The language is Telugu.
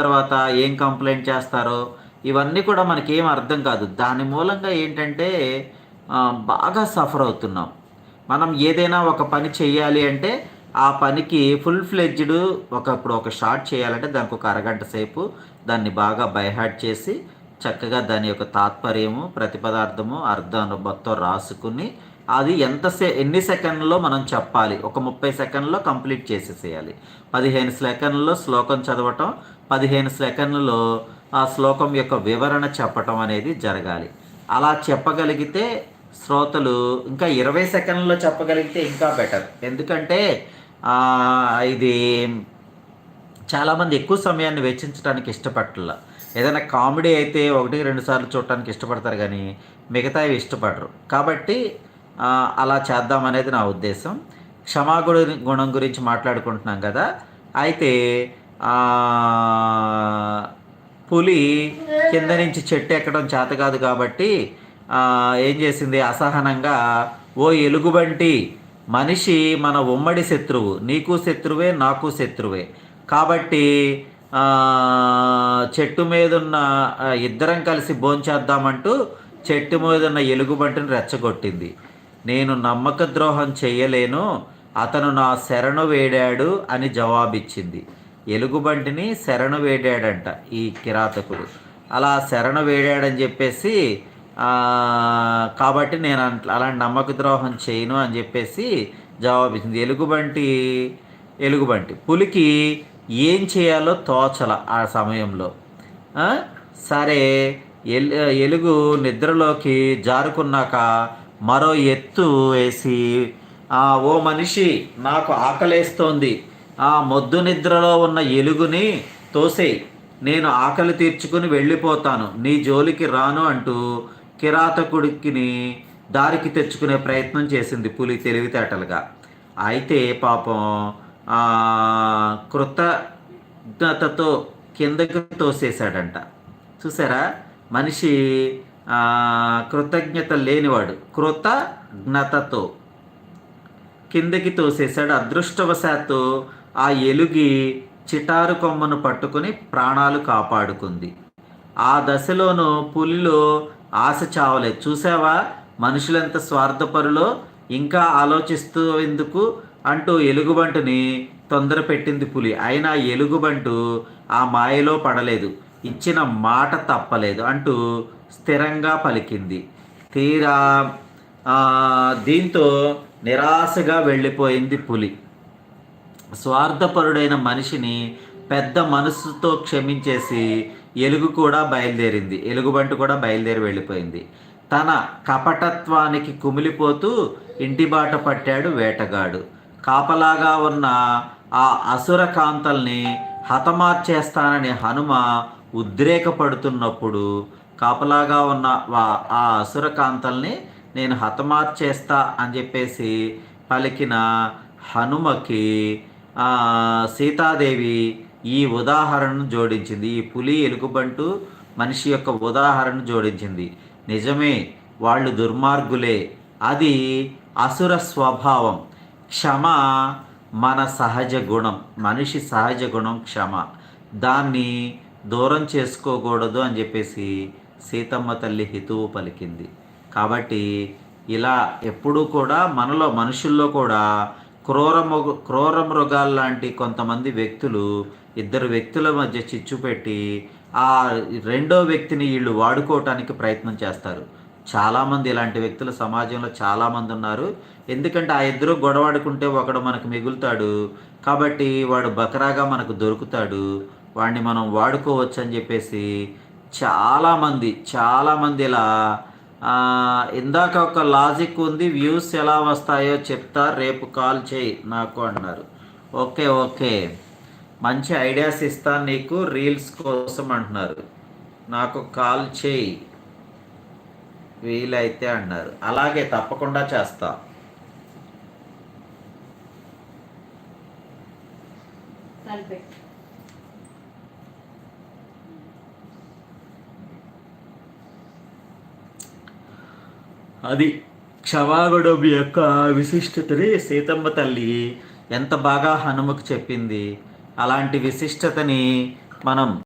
తర్వాత ఏం కంప్లైంట్ చేస్తారో ఇవన్నీ కూడా మనకేం అర్థం కాదు. దాని మూలంగా ఏంటంటే బాగా సఫర్ అవుతున్నాం. మనం ఏదైనా ఒక పని చెయ్యాలి అంటే ఆ పనికి ఫుల్ ఫ్లెడ్జ్డ్ ఇప్పుడు ఒక షాట్ చేయాలంటే దానికి ఒక అరగంట సేపు దాన్ని బాగా బై హార్ట్ చేసి చక్కగా దాని యొక్క తాత్పర్యము, ప్రతిపదార్థము, అర్థాన్ని మొత్తం రాసుకుని అది ఎన్ని సెకండ్లో మనం చెప్పాలి. ఒక 30 సెకండ్లో కంప్లీట్ చేసేసేయాలి. 15 సెకండ్లలో శ్లోకం చదవటం, 15 సెకండ్లలో ఆ శ్లోకం యొక్క వివరణ చెప్పటం అనేది జరగాలి. అలా చెప్పగలిగితే శ్రోతలు ఇంకా 20 సెకండ్లలో చెప్పగలిగితే ఇంకా బెటర్. ఎందుకంటే ఇది చాలామంది ఎక్కువ సమయాన్ని వెచ్చించడానికి ఇష్టపడాల. ఏదైనా కామెడీ అయితే 1-2 సార్లు చూడటానికి ఇష్టపడతారు కానీ మిగతావి ఇష్టపడరు. కాబట్టి అలా చేద్దామనేది నా ఉద్దేశం. గుణం గురించి మాట్లాడుకుంటున్నాం కదా. అయితే పులి కింద నుంచి చెట్టు ఎక్కడం చేత కాదు కాబట్టి ఏం చేసింది, అసహనంగా ఓ ఎలుగుబంటి, మనిషి మన ఉమ్మడి శత్రువు, నీకు శత్రువే నాకు శత్రువే, కాబట్టి చెట్టు మీదున్న ఇద్దరం కలిసి భోంచేద్దామంటూ చెట్టు మీదున్న ఎలుగుబంటిని రెచ్చగొట్టింది. నేను నమ్మక ద్రోహం చెయ్యలేను, అతను నా శరణు వేడాడు అని జవాబిచ్చింది. ఎలుగుబంటిని శరణు వేడాడంట ఈ కిరాతకుడు. అలా శరణు వేడాడని చెప్పేసి కాబట్టి నేను అలాంటి నమ్మక ద్రోహం చేయను అని చెప్పేసి జవాబిచ్చింది. ఎలుగుబంటి పులికి ఏం చేయాలో తోచల ఆ సమయంలో. సరే, ఎలుగు నిద్రలోకి జారుకున్నాక మరో ఎత్తు వేసి, ఓ మనిషి, నాకు ఆకలేస్తోంది, మొద్దు నిద్రలో ఉన్న ఎలుగుని తోసేయి, నేను ఆకలి తీర్చుకుని వెళ్ళిపోతాను, నీ జోలికి రాను అంటూ కిరాతకుడికిని దారికి తెచ్చుకునే ప్రయత్నం చేసింది పులి తెలివితేటలుగా. అయితే పాపం కృతజ్ఞతతో కిందకి తోసేశాడంట. చూసారా, మనిషి కృతజ్ఞత లేనివాడు. కృతజ్ఞతతో కిందకి తోసేశాడు. అదృష్టవశాత్తు ఆ ఎలుగి చిటారు కొమ్మను పట్టుకుని ప్రాణాలు కాపాడుకుంది. ఆ దశలోనూ పులిలో ఆశ చావలేదు. చూసావా, మనుషులెంత స్వార్థపరులో, ఇంకా ఆలోచిస్తూ ఎందుకు అంటూ ఎలుగుబంటుని తొందర పెట్టింది పులి. అయినా ఎలుగుబంటు ఆ మాయలో పడలేదు, ఇచ్చిన మాట తప్పలేదు అంటూ స్థిరంగా పలికింది. తీరా దీంతో నిరాశగా వెళ్ళిపోయింది పులి. స్వార్థపరుడైన మనిషిని పెద్ద మనసుతో క్షమించేసి ఎలుగుబంటు కూడా బయలుదేరి వెళ్ళిపోయింది. తన కపటత్వానికి కుమిలిపోతూ ఇంటి బాట పట్టాడు వేటగాడు. కాపలాగా ఉన్న ఆ అసుర కాంతల్ని హతమార్చేస్తానని హనుమ ఉద్రేకపడుతున్నప్పుడు, కాపలాగా ఉన్న ఆ అసుర కాంతల్ని నేను హతమార్చేస్తా అని చెప్పేసి పలికిన హనుమకి సీతాదేవి ఈ ఉదాహరణను జోడించింది. ఈ పులి, ఎలుగుబంటు, మనిషి యొక్క ఉదాహరణను జోడించింది. నిజమే, వాళ్ళు దుర్మార్గులే, అది అసుర స్వభావం. క్షమ మన సహజ గుణం, మనిషి సహజ గుణం క్షమ. దాన్ని దూరం చేసుకోకూడదు అని చెప్పేసి సీతమ్మ తల్లి హితువు పలికింది. కాబట్టి ఇలా ఎప్పుడూ కూడా మనుషుల్లో కూడా క్రూర మృగాల్లాంటి కొంతమంది వ్యక్తులు, ఇద్దరు వ్యక్తుల మధ్య చిచ్చు పెట్టి ఆ రెండో వ్యక్తిని వీళ్ళు వాడుకోవటానికి ప్రయత్నం చేస్తారు. చాలామంది ఇలాంటి వ్యక్తులు సమాజంలో చాలామంది ఉన్నారు. ఎందుకంటే ఆ ఇద్దరు గొడవాడుకుంటే ఒకడు మనకు మిగులుతాడు, కాబట్టి వాడు బకరాగా మనకు దొరుకుతాడు, వాడిని మనం వాడుకోవచ్చు అని చెప్పేసి చాలామంది ఇలా ఇందాక ఒక లాజిక్ ఉంది, వ్యూస్ ఎలా వస్తాయో చెప్తా, రేపు కాల్ చేయి నాకు అన్నారు. ఓకే, మంచి ఐడియాస్ ఇస్తాను నీకు రీల్స్ కోసం అంటున్నారు. నాకు కాల్ చేయి వీలైతే అన్నారు. అలాగే, తప్పకుండా చేస్తా. అది క్షమాగుణం యొక్క విశిష్టతని సీతమ్మ తల్లి ఎంత బాగా హనుమకు చెప్పింది. అలాంటి విశిష్టతని మనం